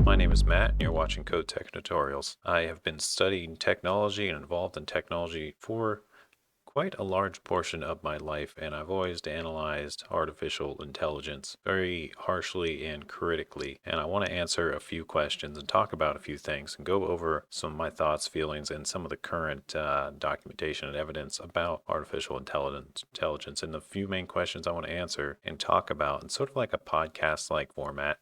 My name is Matt, and you're watching Code Tech Tutorials. I have been studying technology and involved in technology for quite a large portion of my life, and I've always analyzed artificial intelligence very harshly and critically. And I want to answer a few questions and talk about a few things and go over some of my thoughts, feelings, and some of the current documentation and evidence about artificial intelligence. And the few main questions I want to answer and talk about, in sort of like a podcast like format,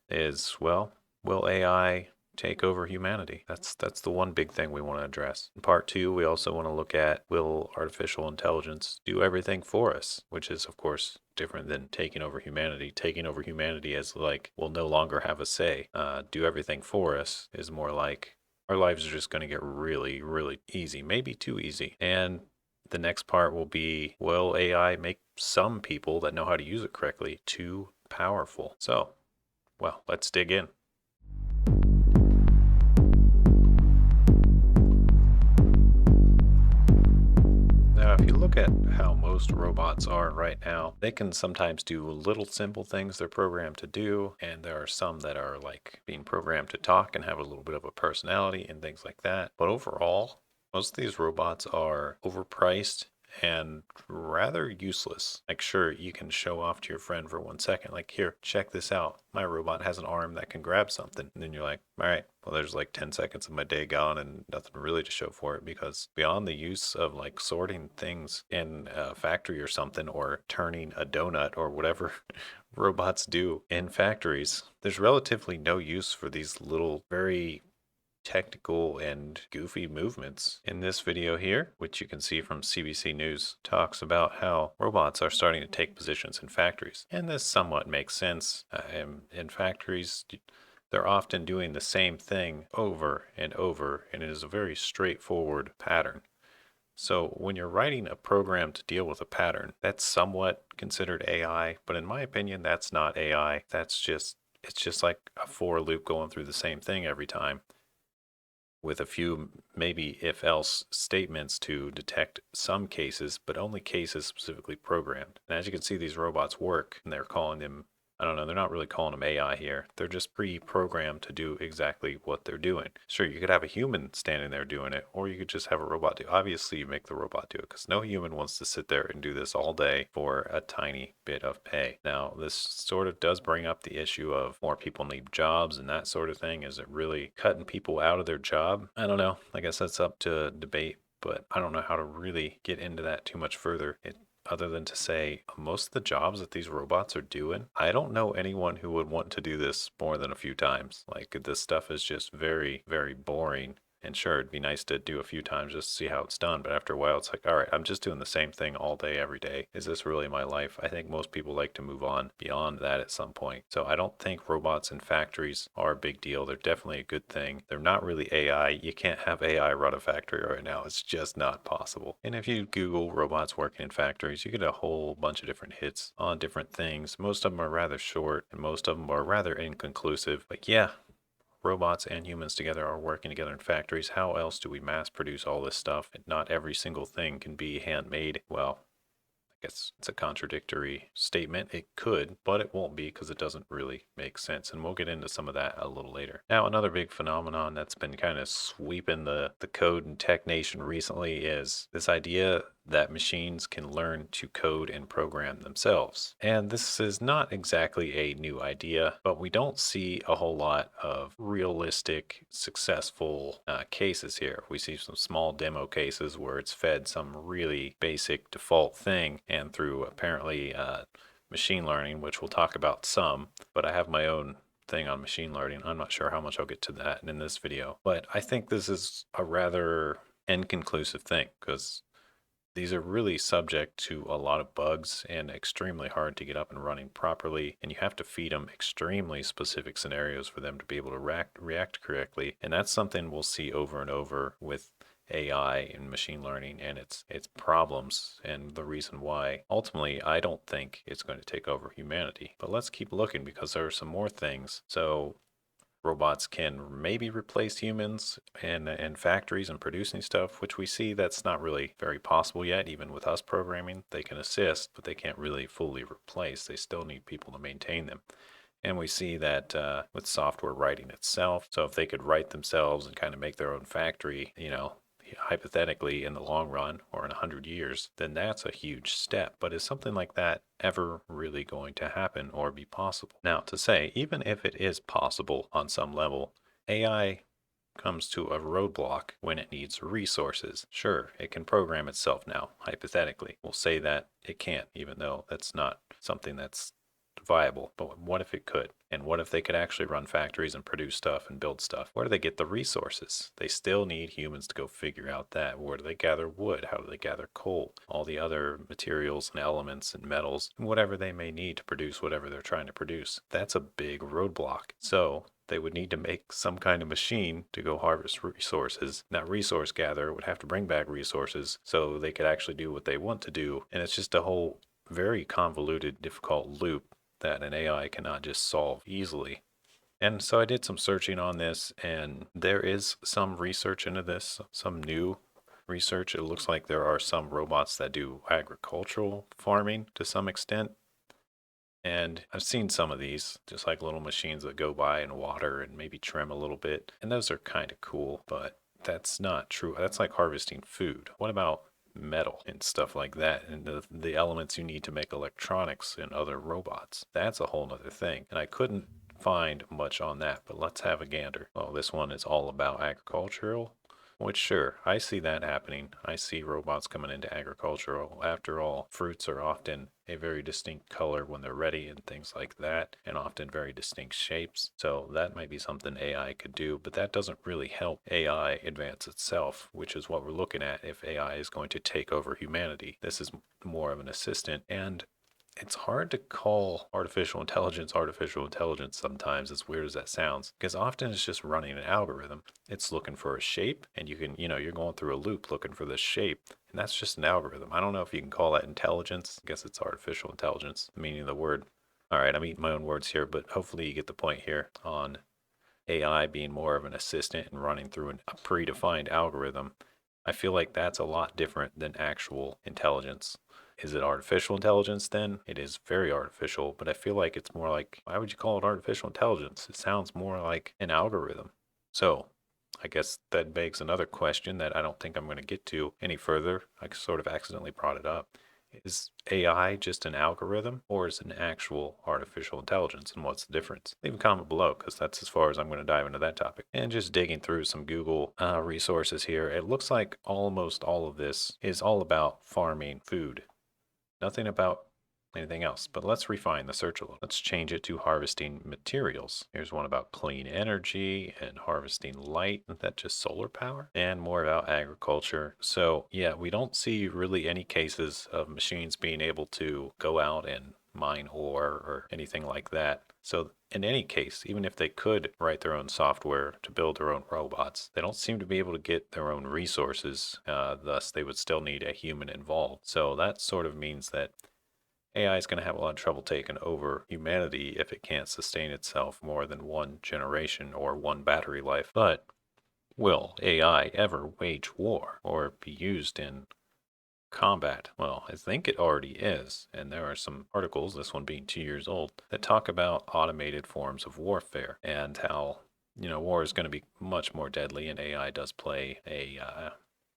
is, well, will AI take over humanity? That's the one big thing we want to address. In part two, we also want to look at, will artificial intelligence do everything for us, which is of course different than taking over humanity. Taking over humanity as like we'll no longer have a say. Do everything for us is more like our lives are just going to get really, really easy, maybe too easy. And the next part will be, will AI make some people that know how to use it correctly too powerful? So, well, let's dig in. Now, if you look at how most robots are right now, they can sometimes do little simple things they're programmed to do, and there are some that are like being programmed to talk and have a little bit of a personality and things like that. But overall, most of these robots are overpriced and rather useless. Like, sure, you can show off to your friend for 1 second, like, here, check this out. My robot has an arm that can grab something. And then you're like, all right, well, there's like 10 seconds of my day gone and nothing really to show for it, because beyond the use of like sorting things in a factory or something, or turning a donut or whatever robots do in factories, there's relatively no use for these little, very technical and goofy movements. In this video here, which you can see from CBC News, talks about how robots are starting to take positions in factories. And this somewhat makes sense. In factories, they're often doing the same thing over and over, and it is a very straightforward pattern. So when you're writing a program to deal with a pattern, that's somewhat considered AI, but in my opinion, that's not AI. It's just like a for loop going through the same thing every time, with a few maybe if else statements to detect some cases, but only cases specifically programmed. And as you can see, these robots work, and they're calling them, I don't know, they're not really calling them AI here. They're just pre-programmed to do exactly what they're doing. Sure, you could have a human standing there doing it, or you could just have a robot do it. Obviously, you make the robot do it, because no human wants to sit there and do this all day for a tiny bit of pay. Now, this sort of does bring up the issue of more people need jobs and that sort of thing. Is it really cutting people out of their job? I don't know. I guess that's up to debate, but I don't know how to really get into that too much further. Other than to say, most of the jobs that these robots are doing, I don't know anyone who would want to do this more than a few times. Like, this stuff is just very, very boring. And sure, it'd be nice to do a few times just to see how it's done. But after a while, it's like, all right, I'm just doing the same thing all day, every day. Is this really my life? I think most people like to move on beyond that at some point. So I don't think robots in factories are a big deal. They're definitely a good thing. They're not really AI. You can't have AI run a factory right now. It's just not possible. And if you Google robots working in factories, you get a whole bunch of different hits on different things. Most of them are rather short, and most of them are rather inconclusive. But yeah, robots and humans together are working together in factories. How else do we mass produce all this stuff? And not every single thing can be handmade. Well, I guess it's a contradictory statement. It could, but it won't be, because it doesn't really make sense. And we'll get into some of that a little later. Now, another big phenomenon that's been kind of sweeping the code and tech nation recently is this idea that machines can learn to code and program themselves. And this is not exactly a new idea, but we don't see a whole lot of realistic, successful cases here. We see some small demo cases where it's fed some really basic default thing, and through apparently machine learning, which we'll talk about some, but I have my own thing on machine learning. I'm not sure how much I'll get to that in this video, but I think this is a rather inconclusive thing, because these are really subject to a lot of bugs and extremely hard to get up and running properly. And you have to feed them extremely specific scenarios for them to be able to react correctly. And that's something we'll see over and over with AI and machine learning and its problems, and the reason why ultimately I don't think it's going to take over humanity. But let's keep looking, because there are some more things. So robots can maybe replace humans in factories and producing stuff, which we see that's not really very possible yet. Even with us programming, they can assist, but they can't really fully replace. They still need people to maintain them. And we see that with software writing itself. So if they could write themselves and kind of make their own factory, hypothetically in the long run or in 100 years, then that's a huge step. But is something like that ever really going to happen or be possible? Now, to say, even if it is possible on some level, AI comes to a roadblock when it needs resources. Sure, it can program itself now, hypothetically. We'll say that it can't, even though that's not something that's viable. But what if it could? And what if they could actually run factories and produce stuff and build stuff? Where do they get the resources? They still need humans to go figure out that. Where do they gather wood? How do they gather coal? All the other materials and elements and metals, and whatever they may need to produce whatever they're trying to produce. That's a big roadblock. So they would need to make some kind of machine to go harvest resources. That resource gatherer would have to bring back resources so they could actually do what they want to do. And it's just a whole very convoluted, difficult loop that an AI cannot just solve easily. And so I did some searching on this, and there is some research into this, some new research. It looks like there are some robots that do agricultural farming to some extent. And I've seen some of these, just like little machines that go by and water and maybe trim a little bit. And those are kind of cool, but that's not true. That's like harvesting food. What about metal and stuff like that, and the elements you need to make electronics and other robots? That's a whole nother thing. And I couldn't find much on that, but let's have a gander. Well, this one is all about agricultural, which sure, I see that happening. I see robots coming into agricultural. After all, fruits are often a very distinct color when they're ready and things like that, and often very distinct shapes. So that might be something AI could do, but that doesn't really help AI advance itself, which is what we're looking at if AI is going to take over humanity. This is more of an assistant, and it's hard to call artificial intelligence sometimes, as weird as that sounds, because often it's just running an algorithm. It's looking for a shape, and you're going through a loop looking for this shape, and that's just an algorithm. I don't know if you can call that intelligence. I guess it's artificial intelligence, the meaning of the word. All right, I'm eating my own words here, but hopefully you get the point here on AI being more of an assistant and running through a predefined algorithm. I feel like that's a lot different than actual intelligence. Is it artificial intelligence then? It is very artificial, but I feel like it's more like, why would you call it artificial intelligence? It sounds more like an algorithm. So I guess that begs another question that I don't think I'm going to get to any further. I sort of accidentally brought it up. Is AI just an algorithm, or is it an actual artificial intelligence, and what's the difference? Leave a comment below, because that's as far as I'm going to dive into that topic. And just digging through some Google resources here, it looks like almost all of this is all about farming food. Nothing about anything else, but let's refine the search a little. Let's change it to harvesting materials. Here's one about clean energy and harvesting light. Isn't that just solar power? And more about agriculture. So yeah, we don't see really any cases of machines being able to go out and mine ore or anything like that. So in any case, even if they could write their own software to build their own robots, they don't seem to be able to get their own resources. Thus, they would still need a human involved. So that sort of means that AI is going to have a lot of trouble taking over humanity if it can't sustain itself more than one generation or one battery life. But will AI ever wage war or be used in combat? Well, I think it already is, and there are some articles, this one being 2 years old, that talk about automated forms of warfare and how, war is going to be much more deadly, and AI does play a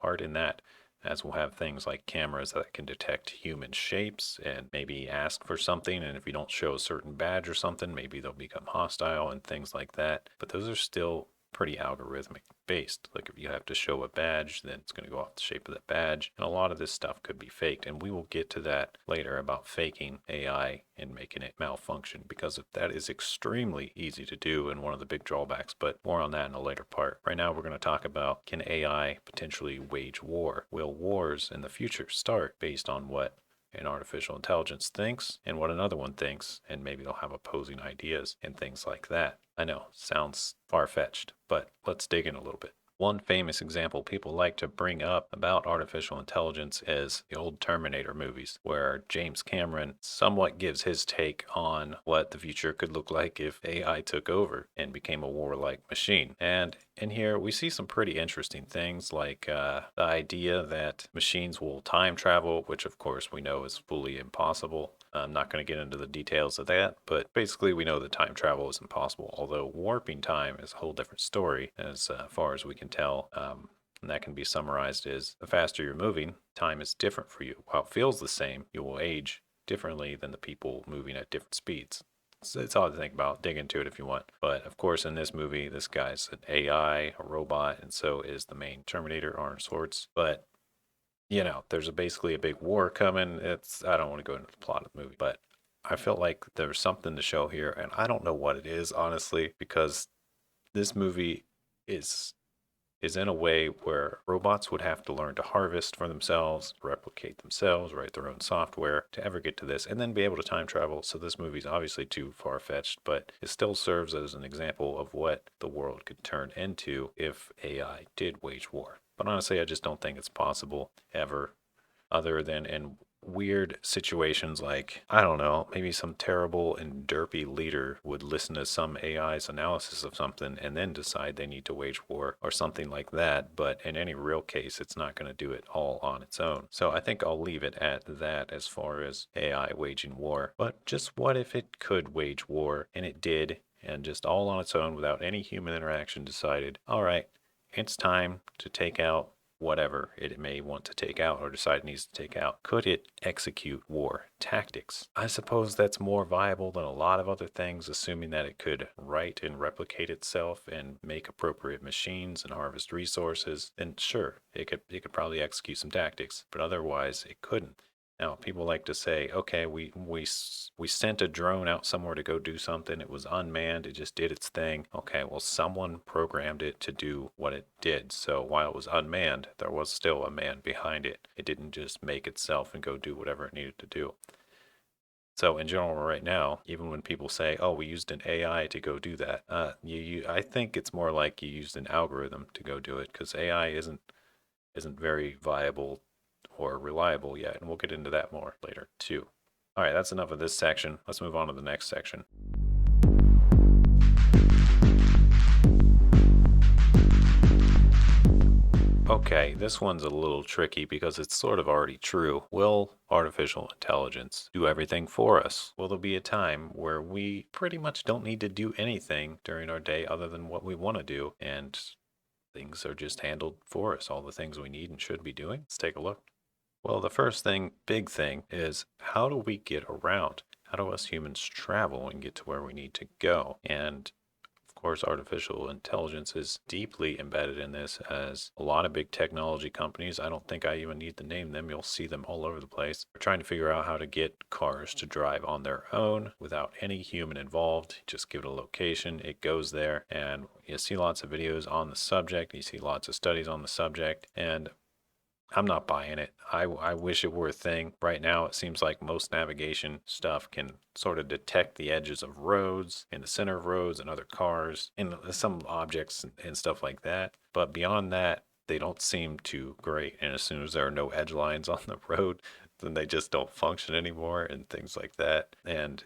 part in that, as we'll have things like cameras that can detect human shapes and maybe ask for something, and if you don't show a certain badge or something, maybe they'll become hostile and things like that. But those are still pretty algorithmic based. Like if you have to show a badge, then it's going to go off the shape of that badge. And a lot of this stuff could be faked. And we will get to that later about faking AI and making it malfunction, because that is extremely easy to do and one of the big drawbacks. But more on that in a later part. Right now, we're going to talk about, can AI potentially wage war? Will wars in the future start based on what an artificial intelligence thinks and what another one thinks, and maybe they'll have opposing ideas and things like that. I know, sounds far-fetched, but let's dig in a little bit. One famous example people like to bring up about artificial intelligence is the old Terminator movies, where James Cameron somewhat gives his take on what the future could look like if AI took over and became a warlike machine. And in here, we see some pretty interesting things like the idea that machines will time travel, which of course we know is fully impossible. I'm not going to get into the details of that, but basically we know that time travel is impossible, although warping time is a whole different story as far as we can tell. And that can be summarized as the faster you're moving, time is different for you. While it feels the same, you will age differently than the people moving at different speeds. So it's odd to think about. Dig into it if you want. But of course, in this movie, this guy's an AI, a robot, and so is the main Terminator, Arnold Schwartz. But there's basically a big war coming. I don't want to go into the plot of the movie, but I felt like there's something to show here, and I don't know what it is, honestly, because this movie is is in a way where robots would have to learn to harvest for themselves, replicate themselves, write their own software to ever get to this, and then be able to time travel. So this movie's obviously too far-fetched, but it still serves as an example of what the world could turn into if AI did wage war. But honestly, I just don't think it's possible ever, other than in weird situations like, I don't know, maybe some terrible and derpy leader would listen to some AI's analysis of something and then decide they need to wage war or something like that. But in any real case, it's not going to do it all on its own. So I think I'll leave it at that as far as AI waging war. But just what if it could wage war and it did, and just all on its own without any human interaction decided, all right, it's time to take out whatever it may want to take out or decide it needs to take out. Could it execute war tactics? I suppose that's more viable than a lot of other things, assuming that it could write and replicate itself and make appropriate machines and harvest resources. Then sure, it could probably execute some tactics, but otherwise it couldn't. Now, people like to say, okay, we sent a drone out somewhere to go do something. It was unmanned. It just did its thing. Okay, well, someone programmed it to do what it did. So while it was unmanned, there was still a man behind it. It didn't just make itself and go do whatever it needed to do. So in general, right now, even when people say, "Oh, we used an AI to go do that," I think it's more like you used an algorithm to go do it, because AI isn't very viable or reliable yet, and we'll get into that more later too. All right, that's enough of this section. Let's move on to the next section. Okay, this one's a little tricky because it's sort of already true. Will artificial intelligence do everything for us? Will there be a time where we pretty much don't need to do anything during our day other than what we want to do, and things are just handled for us, all the things we need and should be doing? Let's take a look. Well, the first thing, big thing, is how do we get around? How do us humans travel and get to where we need to go? And of course, artificial intelligence is deeply embedded in this, as a lot of big technology companies, I don't think I even need to name them, you'll see them all over the place, are trying to figure out how to get cars to drive on their own without any human involved. Just give it a location, it goes there, and you see lots of videos on the subject, you see lots of studies on the subject, and I'm not buying it. I wish it were a thing. Right now, it seems like most navigation stuff can sort of detect the edges of roads, in the center of roads, and other cars, and some objects and stuff like that. But beyond that, they don't seem too great. And as soon as there are no edge lines on the road, then they just don't function anymore and things like that. And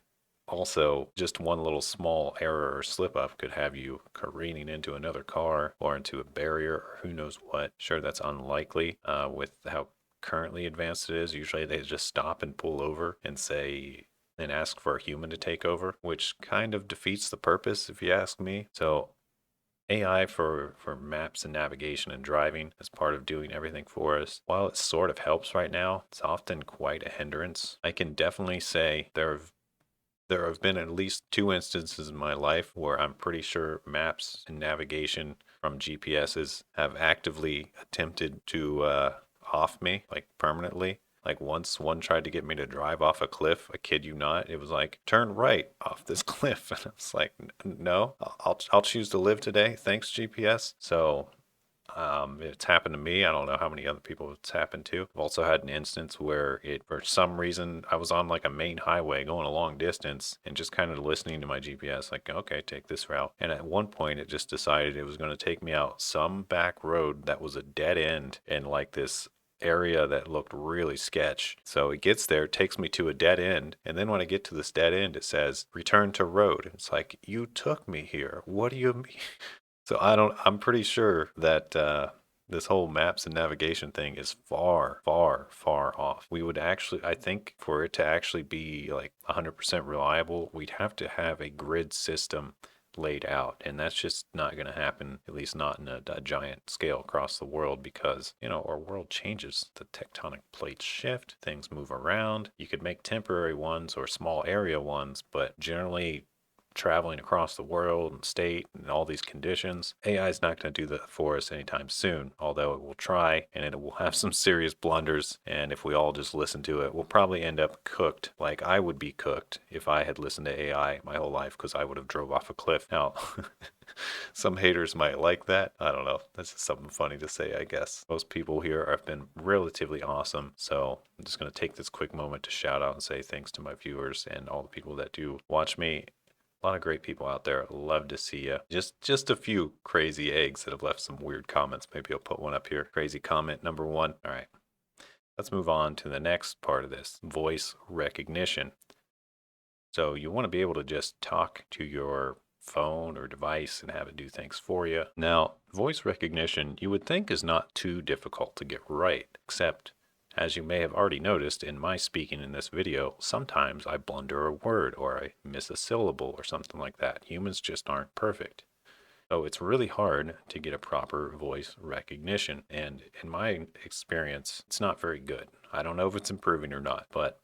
also, just one little small error or slip up could have you careening into another car or into a barrier or who knows what. Sure, that's unlikely with how currently advanced it is. Usually they just stop and pull over and say, and ask for a human to take over, which kind of defeats the purpose, if you ask me. So AI for maps and navigation and driving as part of doing everything for us, while it sort of helps right now, it's often quite a hindrance. I can definitely say there have been at least two instances in my life where I'm pretty sure maps and navigation from GPSs have actively attempted to off me, like permanently. Like once one tried to get me to drive off a cliff. I kid you not. It was like, turn right off this cliff. And I was like, no, I'll choose to live today. Thanks, GPS. So It's happened to me. I don't know how many other people it's happened to. I've also had an instance where it, for some reason, I was on like a main highway going a long distance and just kind of listening to my GPS, like, okay, take this route. And at one point, it just decided it was going to take me out some back road that was a dead end and like this area that looked really sketch. So it gets there, takes me to a dead end, and then when I get to this dead end, it says return to road. It's like, you took me here. What do you mean? So I'm pretty sure that this whole maps and navigation thing is far, far, far off. We would actually, I think, for it to actually be like 100% reliable, we'd have to have a grid system laid out. And that's just not going to happen, at least not in a giant scale across the world because, our world changes. The tectonic plates shift, things move around. You could make temporary ones or small area ones, but generally traveling across the world and state and all these conditions. AI is not going to do that for us anytime soon, although it will try and it will have some serious blunders. And if we all just listen to it, we'll probably end up cooked like I would be cooked if I had listened to AI my whole life because I would have drove off a cliff. Now, some haters might like that. I don't know. That's just something funny to say, I guess. Most people here have been relatively awesome. So I'm just going to take this quick moment to shout out and say thanks to my viewers and all the people that do watch me. A lot of great people out there. Love to see you. Just a few crazy eggs that have left some weird comments. Maybe I'll put one up here. Crazy comment number one. All right. Let's move on to the next part of this, voice recognition. So you want to be able to just talk to your phone or device and have it do things for you. Now, voice recognition you would think is not too difficult to get right, except as you may have already noticed in my speaking in this video, sometimes I blunder a word or I miss a syllable or something like that. Humans just aren't perfect. So it's really hard to get a proper voice recognition. And in my experience, it's not very good. I don't know if it's improving or not, but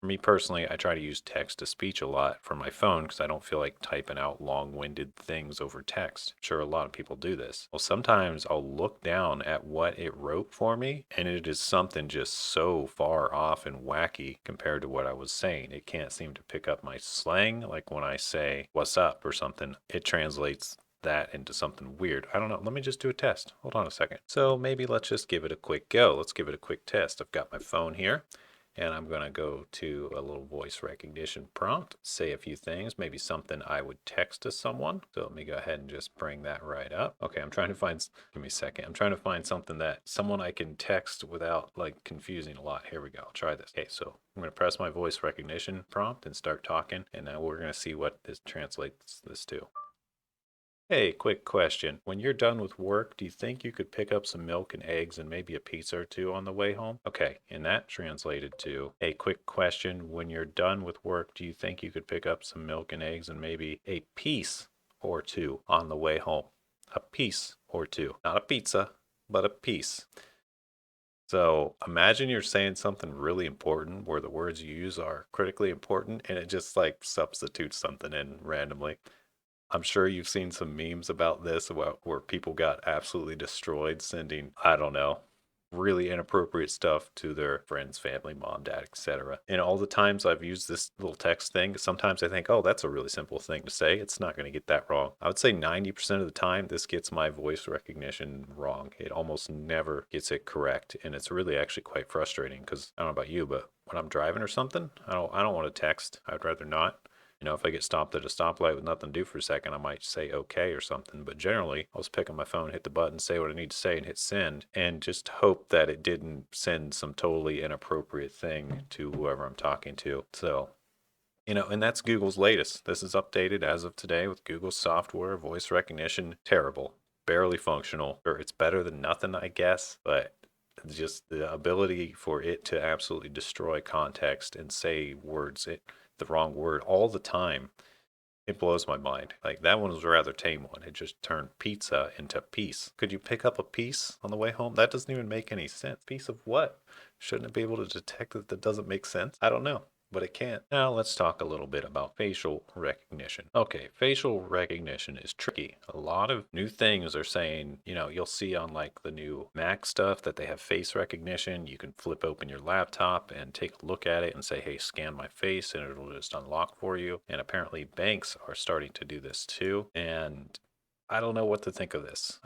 for me personally, I try to use text to speech a lot for my phone because I don't feel like typing out long winded things over text. I'm sure a lot of people do this. Well, sometimes I'll look down at what it wrote for me, and it is something just so far off and wacky compared to what I was saying. It can't seem to pick up my slang. Like when I say, what's up or something, it translates that into something weird. I don't know. Let me just do a test. Hold on a second. So maybe let's just give it a quick go. Let's give it a quick test. I've got my phone here. And I'm going to go to a little voice recognition prompt, say a few things, maybe something I would text to someone. So let me go ahead and just bring that right up. Okay, I'm trying to find, give me a second. I'm trying to find something that someone I can text without like confusing a lot. Here we go. I'll try this. Okay, so I'm going to press my voice recognition prompt and start talking. And now we're going to see what this translates this to. Hey, quick question. When you're done with work, do you think you could pick up some milk and eggs and maybe a pizza or two on the way home? Okay, and that translated to, hey, quick question. When you're done with work, do you think you could pick up some milk and eggs and maybe a piece or two on the way home? A piece or two. Not a pizza, but a piece. So imagine you're saying something really important where the words you use are critically important and it just like substitutes something in randomly. I'm sure you've seen some memes about this, about where people got absolutely destroyed sending, I don't know, really inappropriate stuff to their friends, family, mom, dad, etc. And all the times I've used this little text thing, sometimes I think, oh, that's a really simple thing to say. It's not going to get that wrong. I would say 90% of the time, this gets my voice recognition wrong. It almost never gets it correct. And it's really actually quite frustrating because I don't know about you, but when I'm driving or something, I don't want to text. I'd rather not. If I get stopped at a stoplight with nothing to do for a second, I might say okay or something. But generally, I'll just pick up my phone, hit the button, say what I need to say, and hit send, and just hope that it didn't send some totally inappropriate thing to whoever I'm talking to. So, and that's Google's latest. This is updated as of today with Google's software, voice recognition. Terrible, barely functional. Or it's better than nothing, I guess, but just the ability for it to absolutely destroy context and say words, the wrong word all the time. It blows my mind. Like that one was a rather tame one. It just turned pizza into piece. Could you pick up a piece on the way home? That doesn't even make any sense. Piece of what? Shouldn't it be able to detect that doesn't make sense? I don't know, but it can't. Now let's talk a little bit about facial recognition. Okay, facial recognition is tricky. A lot of new things are saying, you'll see on like the new Mac stuff that they have face recognition. You can flip open your laptop and take a look at it and say, hey, scan my face, and it'll just unlock for you. And apparently banks are starting to do this too. And I don't know what to think of this.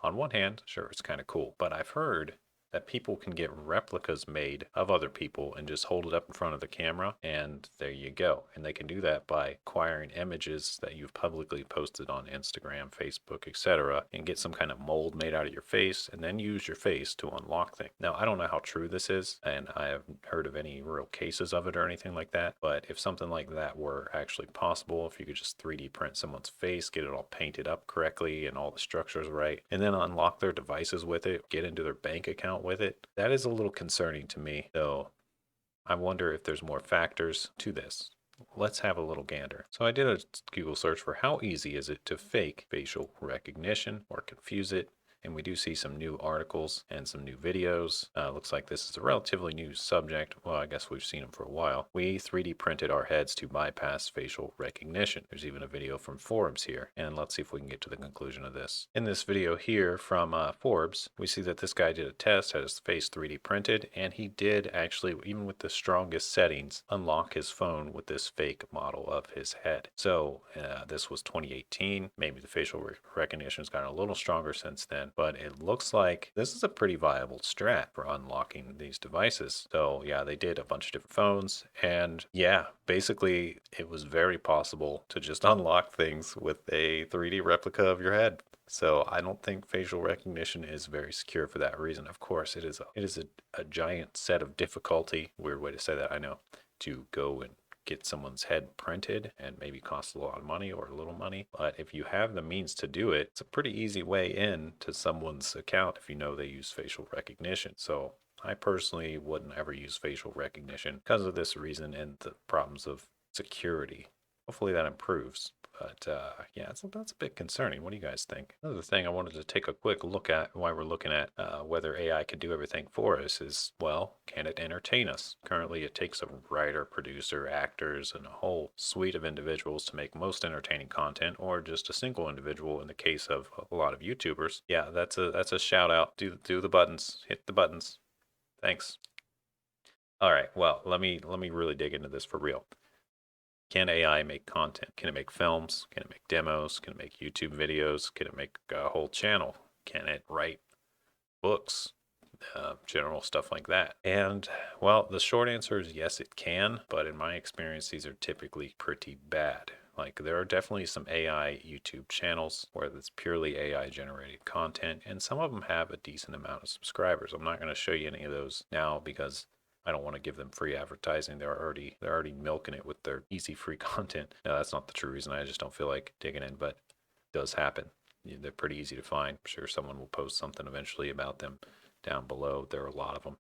on one hand, sure, it's kind of cool, but I've heard that people can get replicas made of other people and just hold it up in front of the camera, and there you go. And they can do that by acquiring images that you've publicly posted on Instagram, Facebook, etc., and get some kind of mold made out of your face, and then use your face to unlock things. Now, I don't know how true this is, and I haven't heard of any real cases of it or anything like that, but if something like that were actually possible, if you could just 3D print someone's face, get it all painted up correctly and all the structures right, and then unlock their devices with it, get into their bank account with it, that is a little concerning to me. So I wonder if there's more factors to this. Let's have a little gander. So I did a Google search for how easy is it to fake facial recognition or confuse it. And we do see some new articles and some new videos. Looks like this is a relatively new subject. Well, I guess we've seen them for a while. We 3D printed our heads to bypass facial recognition. There's even a video from Forbes here. And let's see if we can get to the conclusion of this. In this video here from Forbes, we see that this guy did a test, had his face 3D printed, and he did actually, even with the strongest settings, unlock his phone with this fake model of his head. So this was 2018. Maybe the facial recognition has gotten a little stronger since then, but it looks like this is a pretty viable strat for unlocking these devices. So yeah, they did a bunch of different phones, and yeah, basically it was very possible to just unlock things with a 3D replica of your head. So I don't think facial recognition is very secure for that reason. Of course, it is a giant set of difficulty. Weird way to say that, I know, to go and get someone's head printed and maybe cost a lot of money or a little money. But if you have the means to do it, it's a pretty easy way in to someone's account if you know they use facial recognition. So I personally wouldn't ever use facial recognition because of this reason and the problems of security. Hopefully that improves. But yeah, that's a bit concerning. What do you guys think? Another thing I wanted to take a quick look at while we're looking at whether AI can do everything for us is, well, can it entertain us? Currently, it takes a writer, producer, actors, and a whole suite of individuals to make most entertaining content, or just a single individual in the case of a lot of YouTubers. Yeah, that's a shout out. Do the buttons. Hit the buttons. Thanks. All right. Well, let me really dig into this for real. Can AI make content? Can it make films? Can it make demos? Can it make YouTube videos? Can it make a whole channel? Can it write books? General stuff like that. And well, the short answer is yes, it can, but in my experience, these are typically pretty bad. Like, there are definitely some AI YouTube channels where it's purely AI generated content, and some of them have a decent amount of subscribers. I'm not going to show you any of those now because I don't want to give them free advertising. They're already milking it with their easy free content. Now, that's not the true reason. I just don't feel like digging in, but it does happen. They're pretty easy to find. I'm sure someone will post something eventually about them down below. There are a lot of them.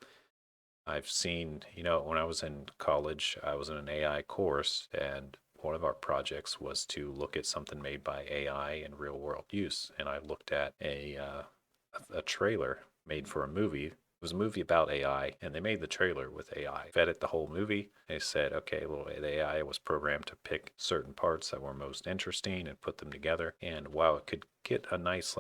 I've seen, when I was in college, I was in an AI course, and one of our projects was to look at something made by AI in real world use. And I looked at a trailer made for a movie. It was a movie about AI, and they made the trailer with AI. Fed it the whole movie. They said, okay, well, the AI was programmed to pick certain parts that were most interesting and put them together. And wow, it could get a nice,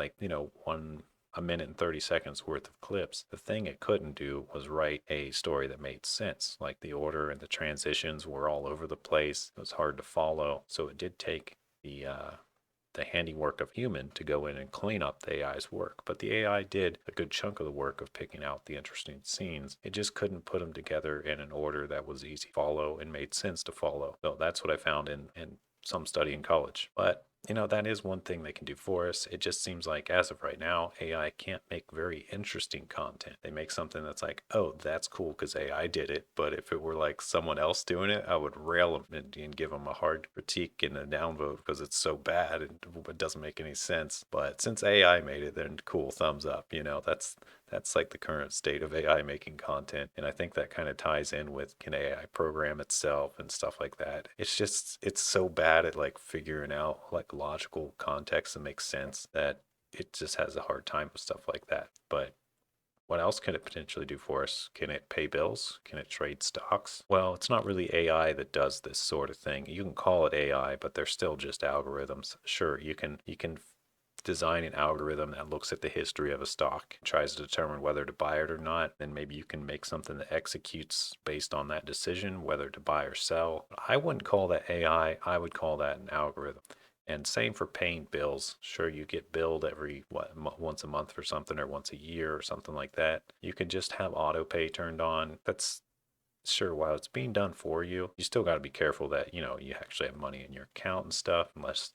a minute and 30 seconds worth of clips. The thing it couldn't do was write a story that made sense. Like, the order and the transitions were all over the place. It was hard to follow. So it did take the handiwork of human to go in and clean up the AI's work. But the AI did a good chunk of the work of picking out the interesting scenes. It just couldn't put them together in an order that was easy to follow and made sense to follow. So that's what I found in some study in college. But that is one thing they can do for us. It just seems like, as of right now, AI can't make very interesting content. They make something that's like, oh, that's cool because AI did it. But if it were like someone else doing it, I would rail them and give them a hard critique and a downvote because it's so bad and it doesn't make any sense. But since AI made it, then cool, thumbs up. That's like the current state of AI making content. And I think that kind of ties in with, can AI program itself and stuff like that. It's so bad at like figuring out like logical context that makes sense that it just has a hard time with stuff like that. But what else can it potentially do for us? Can it pay bills? Can it trade stocks? Well, it's not really AI that does this sort of thing. You can call it AI, but they're still just algorithms. Sure, you can design an algorithm that looks at the history of a stock, tries to determine whether to buy it or not. Then maybe you can make something that executes based on that decision, whether to buy or sell. I wouldn't call that AI. I would call that an algorithm. And same for paying bills. Sure, you get billed every once a month for something or once a year or something like that. You can just have auto pay turned on. That's sure while it's being done for you, you still got to be careful that, you actually have money in your account and stuff unless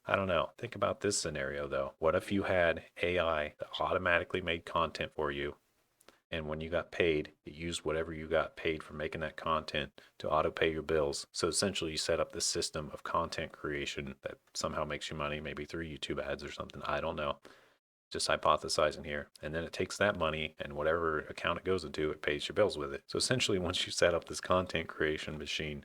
I don't know. Think about this scenario though. What if you had AI that automatically made content for you, and when you got paid, it used whatever you got paid for making that content to auto pay your bills. So essentially, you set up this system of content creation that somehow makes you money, maybe through YouTube ads or something. I don't know. Just hypothesizing here. And then it takes that money and whatever account it goes into, it pays your bills with it. So essentially, once you set up this content creation machine,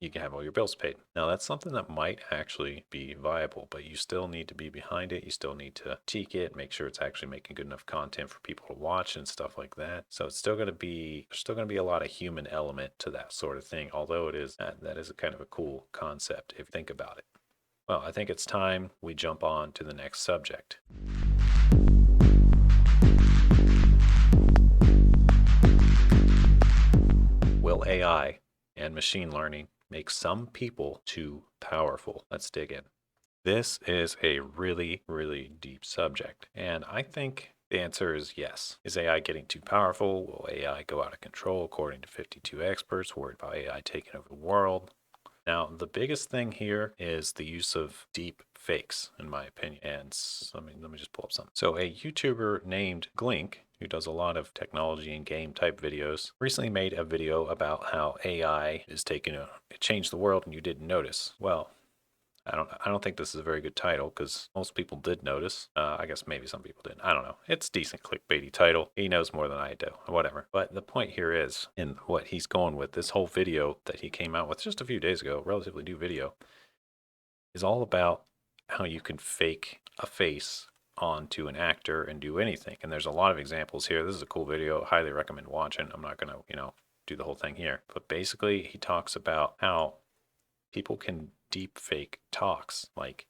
you can have all your bills paid. Now, that's something that might actually be viable, but you still need to be behind it. You still need to tweak it, make sure it's actually making good enough content for people to watch and stuff like that. So it's still going to be, there's still going to be a lot of human element to that sort of thing, although that is a kind of a cool concept if you think about it. Well, I think it's time we jump on to the next subject. Will AI and machine learning make some people too powerful? Let's dig in. This is a really, really deep subject, and I think the answer is yes. Is AI getting too powerful? Will AI go out of control according to 52 experts worried about AI taking over the world? Now, the biggest thing here is the use of deep fakes, in my opinion. And let me just pull up something. So a YouTuber named Glink, who does a lot of technology and game type videos, recently made a video about how AI is it changed the world and you didn't notice. Well, I don't think this is a very good title because most people did notice. I guess maybe some people didn't. I don't know. It's a decent clickbaity title. He knows more than I do. Whatever. But the point here is, in what he's going with, this whole video that he came out with just a few days ago, relatively new video, is all about how you can fake a face onto an actor and do anything. And there's a lot of examples here. This is a cool video. Highly recommend watching. I'm not gonna, do the whole thing here. But basically, he talks about how people can deep fake talks. Like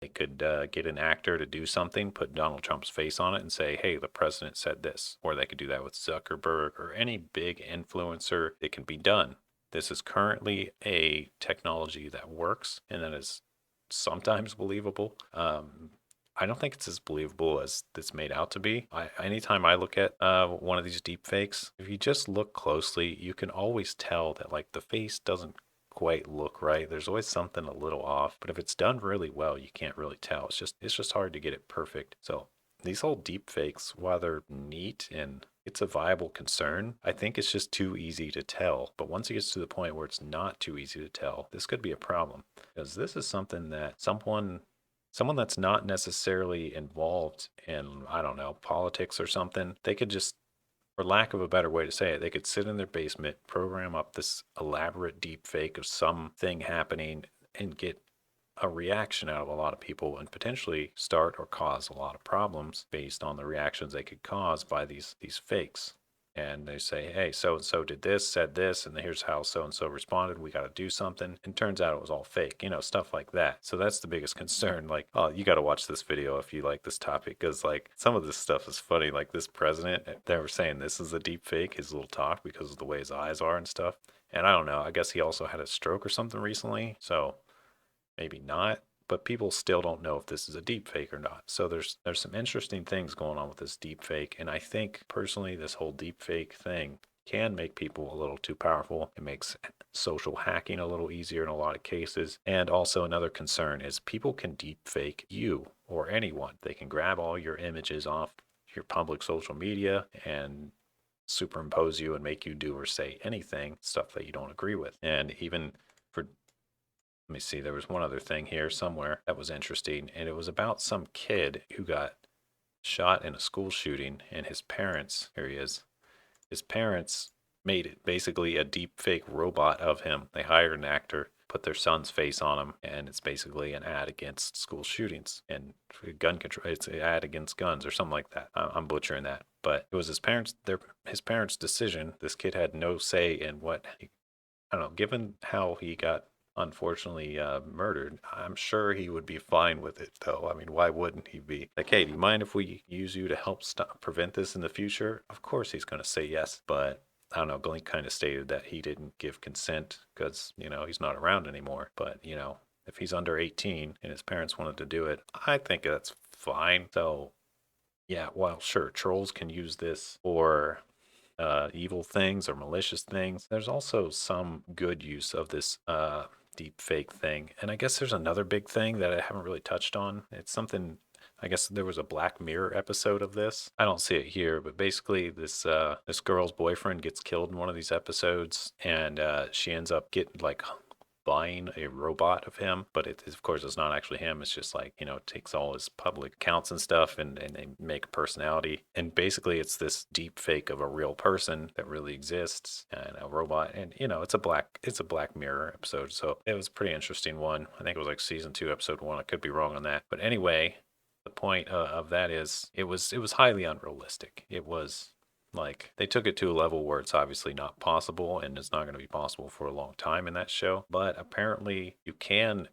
they could get an actor to do something, put Donald Trump's face on it and say, hey, the president said this. Or they could do that with Zuckerberg or any big influencer. It can be done. This is currently a technology that works and that is sometimes believable. I don't think it's as believable as it's made out to be. Anytime I look at one of these deep fakes, if you just look closely, you can always tell that like the face doesn't quite look right. There's always something a little off, but if it's done really well, you can't really tell. It's just hard to get it perfect. So these whole deep fakes, while they're neat and it's a viable concern, I think it's just too easy to tell. But once it gets to the point where it's not too easy to tell, this could be a problem because this is something that someone that's not necessarily involved in, I don't know, politics or something, they could just, for lack of a better way to say it, they could sit in their basement, program up this elaborate deep fake of something happening, and get a reaction out of a lot of people and potentially start or cause a lot of problems based on the reactions they could cause by these fakes. And they say, hey, so and so did this, said this, and here's how so and so responded. We got to do something. And turns out it was all fake, stuff like that. So that's the biggest concern. Like, oh, you got to watch this video if you like this topic, because like some of this stuff is funny. Like this president, they were saying this is a deep fake, his little talk, because of the way his eyes are and stuff. And I don't know. I guess he also had a stroke or something recently. So maybe not, but people still don't know if this is a deep fake or not. So there's some interesting things going on with this deep fake, and I think personally this whole deep fake thing can make people a little too powerful. It makes social hacking a little easier in a lot of cases. And also another concern is people can deep fake you or anyone. They can grab all your images off your public social media and superimpose you and make you do or say anything, stuff that you don't agree with. And even for let me see, there was one other thing here somewhere that was interesting, and it was about some kid who got shot in a school shooting, and his parents, here he is, his parents made it basically a deep fake robot of him. They hired an actor, put their son's face on him, and it's basically an ad against school shootings and gun control. It's an ad against guns or something like that. I'm butchering that, but it was his parents' decision. This kid had no say in I don't know, given how he got unfortunately murdered, I'm sure he would be fine with it, though. I mean, why wouldn't he be? Like, hey, do you mind if we use you to help prevent this in the future? Of course he's going to say yes, but I don't know, Blink kind of stated that he didn't give consent because, he's not around anymore. But, If he's under 18 and his parents wanted to do it, I think that's fine. So, yeah, well, sure, trolls can use this for evil things or malicious things. There's also some good use of this deep fake thing. And I guess there's another big thing that I haven't really touched on. It's something, I guess there was a Black Mirror episode of this. I don't see it here, but basically this girl's boyfriend gets killed in one of these episodes, and she ends up getting like buying a robot of him, but it of course it's not actually him. It's just like, it takes all his public accounts and stuff, and they make a personality. And basically it's this deep fake of a real person that really exists and a robot. And it's a Black Mirror episode. So it was a pretty interesting one. I think it was like season 2, episode 1. I could be wrong on that. But anyway, the point of that is it was highly unrealistic. It was like they took it to a level where it's obviously not possible, and it's not going to be possible for a long time in that show. But apparently, you can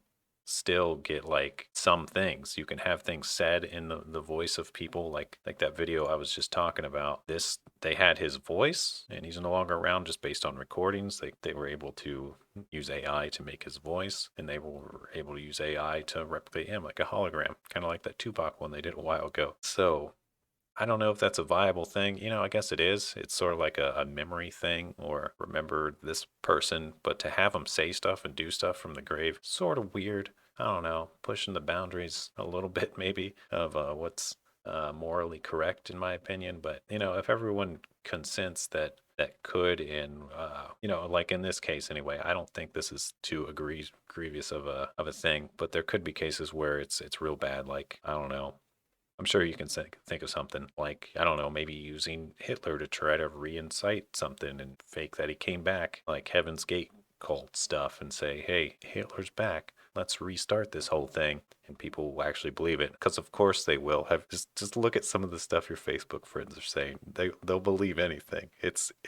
still get like some things. You can have things said in the voice of people, like that video I was just talking about. They had his voice, and he's no longer around just based on recordings. They were able to use AI to make his voice, and they were able to use AI to replicate him like a hologram, kind of like that Tupac one they did a while ago. So I don't know if that's a viable thing. I guess it is. It's sort of like a memory thing or remember this person, but to have them say stuff and do stuff from the grave, sort of weird. I don't know, pushing the boundaries a little bit maybe of what's morally correct in my opinion. But, if everyone consents that could, and like in this case anyway, I don't think this is too grievous of a thing, but there could be cases where it's real bad. Like, I don't know, I'm sure you can think of something like, I don't know, maybe using Hitler to try to reincite something and fake that he came back, like Heaven's Gate cult stuff, and say, hey, Hitler's back. Let's restart this whole thing. And people will actually believe it. Because of course they will. Have just look at some of the stuff your Facebook friends are saying. They'll believe anything.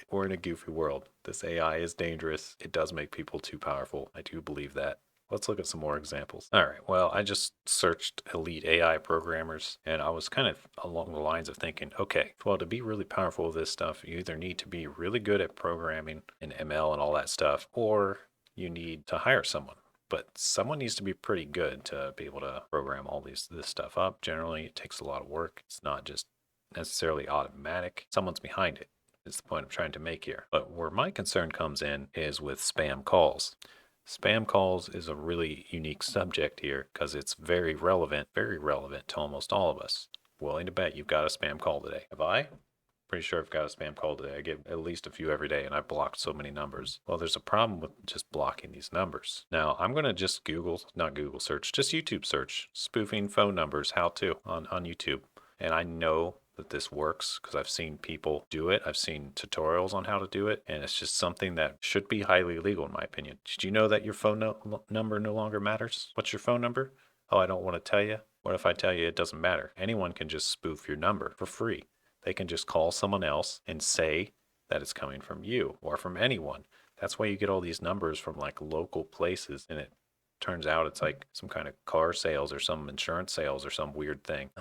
We're in a goofy world. This AI is dangerous. It does make people too powerful. I do believe that. Let's look at some more examples. All right. Well, I just searched elite AI programmers, and I was kind of along the lines of thinking, okay, well, to be really powerful with this stuff, you either need to be really good at programming and ML and all that stuff, or you need to hire someone. But someone needs to be pretty good to be able to program all this stuff up. Generally, it takes a lot of work. It's not just necessarily automatic. Someone's behind it. Is the point I'm trying to make here. But where my concern comes in is with spam calls. Spam calls is a really unique subject here because it's very relevant to almost all of us. Willing to bet you've got a spam call today. Have I? Pretty sure I've got a spam call today. I get at least a few every day, and I've blocked so many numbers. Well, there's a problem with just blocking these numbers. Now, I'm going to just not Google search, just YouTube search spoofing phone numbers how to on YouTube. And I know that this works because I've seen people do it. I've seen tutorials on how to do it, and it's just something that should be highly illegal in my opinion. Did you know that your phone number no longer matters? What's your phone number? Oh, I don't want to tell you. What if I tell you it doesn't matter? Anyone can just spoof your number for free. They can just call someone else and say that it's coming from you or from anyone. That's why you get all these numbers from like local places, and it turns out it's like some kind of car sales or some insurance sales or some weird thing.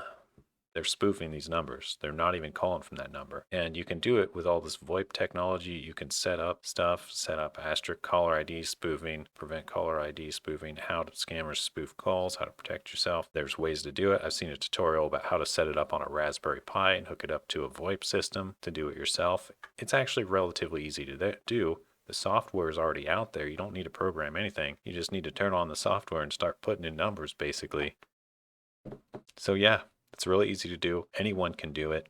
They're spoofing these numbers. They're not even calling from that number. And you can do it with all this VoIP technology. You can set up stuff, set up asterisk caller ID spoofing, prevent caller ID spoofing, how to scammers spoof calls, how to protect yourself. There's ways to do it. I've seen a tutorial about how to set it up on a Raspberry Pi and hook it up to a VoIP system to do it yourself. It's actually relatively easy to do. The software is already out there. You don't need to program anything. You just need to turn on the software and start putting in numbers, basically. So yeah, it's really easy to do. Anyone can do it.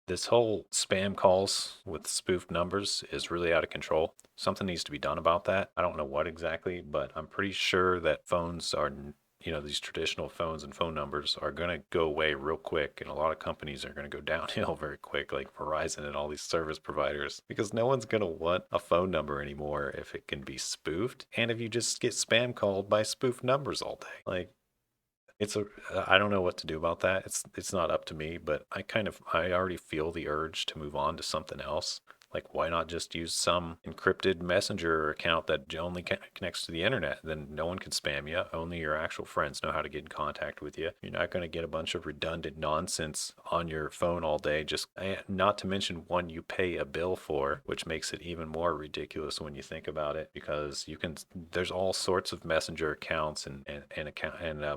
This whole spam calls with spoofed numbers is really out of control. Something needs to be done about that. I don't know what exactly, but I'm pretty sure that phones are, these traditional phones and phone numbers are going to go away real quick. And a lot of companies are going to go downhill very quick, like Verizon and all these service providers, because no one's going to want a phone number anymore if it can be spoofed. And if you just get spam called by spoofed numbers all day, like, I don't know what to do about that. It's not up to me, but I already feel the urge to move on to something else. Like, why not just use some encrypted messenger account that only connects to the internet? Then no one can spam you. Only your actual friends know how to get in contact with you. You're not going to get a bunch of redundant nonsense on your phone all day. Just not to mention one you pay a bill for, which makes it even more ridiculous when you think about it, because there's all sorts of messenger accounts and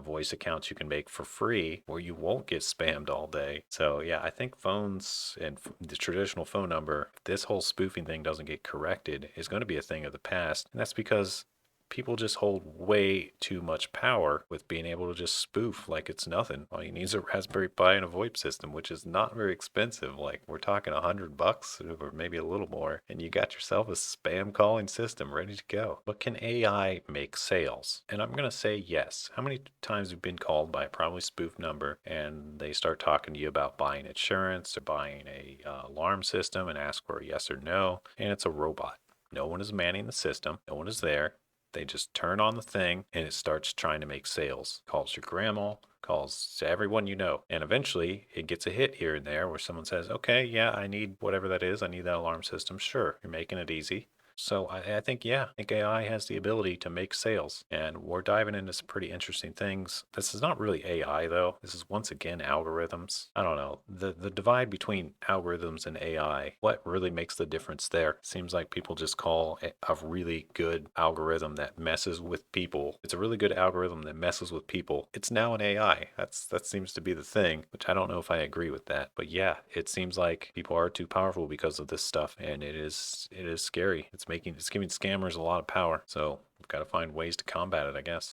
voice accounts you can make for free where you won't get spammed all day. So yeah, I think phones and the traditional phone number, this whole spoofing thing doesn't get corrected, is going to be a thing of the past. And that's because people just hold way too much power with being able to just spoof like it's nothing. All you need is a Raspberry Pi and a VoIP system, which is not very expensive. Like, we're talking $100 or maybe a little more, and you got yourself a spam calling system ready to go. But can AI make sales? And I'm going to say yes. How many times have you been called by a probably spoof number and they start talking to you about buying insurance or buying a alarm system and ask for a yes or no, and it's a robot. No one is manning the system. No one is there. They just turn on the thing and it starts trying to make sales. Calls your grandma, calls to everyone you know. And eventually it gets a hit here and there where someone says, okay, yeah, I need whatever that is. I need that alarm system. Sure, you're making it easy. So I think, yeah, I think AI has the ability to make sales. And we're diving into some pretty interesting things. This is not really AI, though. This is, once again, algorithms. I don't know. The divide between algorithms and AI, what really makes the difference there? Seems like people just call a really good algorithm that messes with people. It's a really good algorithm that messes with people. It's now an AI. That seems to be the thing, which I don't know if I agree with that. But yeah, it seems like people are too powerful because of this stuff, and it is scary. It's giving scammers a lot of power. So we've got to find ways to combat it, I guess.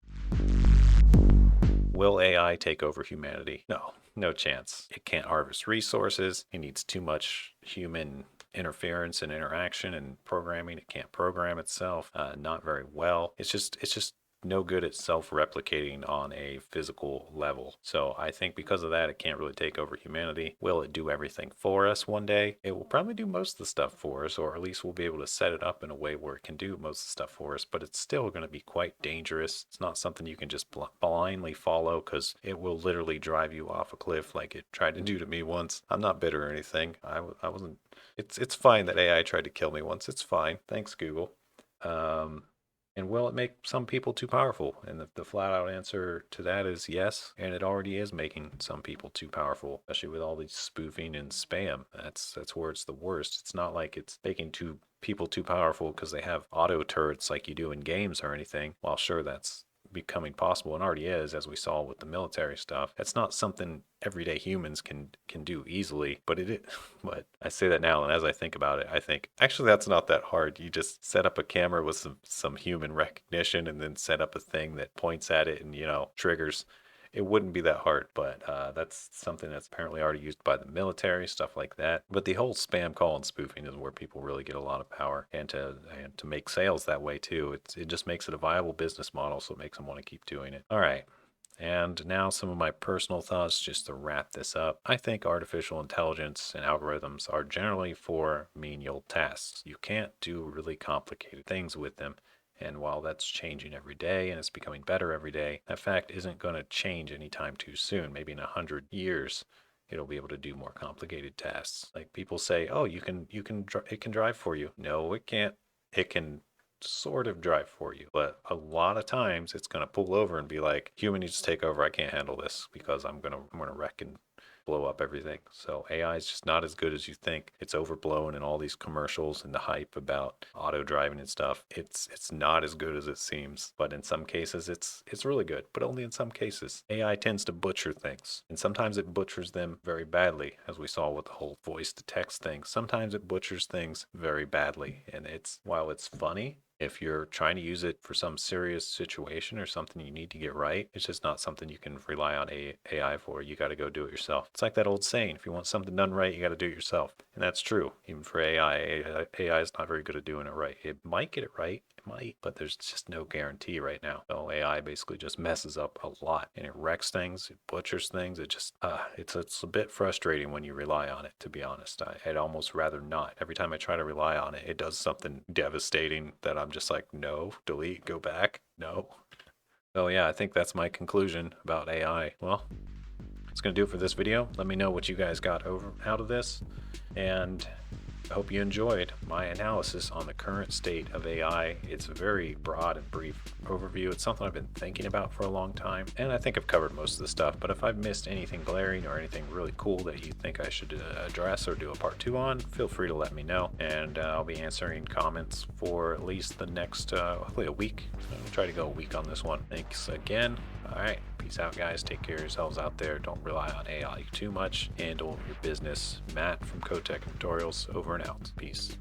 Will AI take over humanity? No, no chance. It can't harvest resources. It needs too much human interference and interaction and programming. It can't program itself, not very well. It's just no good at self-replicating on a physical level. So I think because of that, it can't really take over humanity. Will it do everything for us one day? It will probably do most of the stuff for us, or at least we'll be able to set it up in a way where it can do most of the stuff for us, but it's still going to be quite dangerous. It's not something you can just blindly follow, because it will literally drive you off a cliff like it tried to do to me once. I'm not bitter or anything. I wasn't. It's fine that AI tried to kill me once. It's fine. Thanks, Google. And will it make some people too powerful? And the flat out answer to that is yes. And it already is making some people too powerful, especially with all these spoofing and spam. That's where it's the worst. It's not like it's making people too powerful because they have auto turrets like you do in games or anything. While sure, that's becoming possible and already is, as we saw with the military stuff. That's not something everyday humans can do easily, but it is. But I say that now, and as I think about it, I think actually that's not that hard. You just set up a camera with some human recognition and then set up a thing that points at it and triggers. It wouldn't be that hard, but that's something that's apparently already used by the military, stuff like that. But the whole spam call and spoofing is where people really get a lot of power, and to make sales that way too. It just makes it a viable business model, so it makes them want to keep doing it. All right. And now some of my personal thoughts just to wrap this up. I think artificial intelligence and algorithms are generally for menial tasks. You can't do really complicated things with them. And while that's changing every day and it's becoming better every day, that fact isn't going to change anytime too soon. Maybe in 100 years, it'll be able to do more complicated tasks. Like people say, oh, it can drive for you. No, it can't. It can sort of drive for you, but a lot of times it's going to pull over and be like, human needs to take over. I can't handle this because I'm going to wreck and blow up everything. So AI is just not as good as you think. It's overblown in all these commercials and the hype about auto driving and stuff. It's not as good as it seems, but in some cases it's really good, but only in some cases. AI tends to butcher things, and sometimes it butchers them very badly, as we saw with the whole voice to text thing. Sometimes it butchers things very badly, and while it's funny, if you're trying to use it for some serious situation or something you need to get right, it's just not something you can rely on AI for. You got to go do it yourself. It's like that old saying, if you want something done right, you got to do it yourself. And that's true. Even for AI, AI is not very good at doing it right. It might get it right. It might, but there's just no guarantee right now. So AI basically just messes up a lot, and it wrecks things, it butchers things. It's a bit frustrating when you rely on it, to be honest. I'd almost rather not. Every time I try to rely on it, it does something devastating that I'm just like, no, delete, go back, no. So yeah, I think that's my conclusion about AI. Well, that's going to do it for this video. Let me know what you guys got out of this. And I hope you enjoyed my analysis on the current state of AI. It's a very broad and brief overview. It's something I've been thinking about for a long time, and I think I've covered most of the stuff. But if I've missed anything glaring or anything really cool that you think I should address or do a part 2 on, feel free to let me know, and I'll be answering comments for at least the next, hopefully a week. I'll try to go a week on this one. Thanks again. All right, peace out, guys. Take care of yourselves out there. Don't rely on AI too much. Handle your business. Matt from Code Tech Tutorials, over and out. Peace.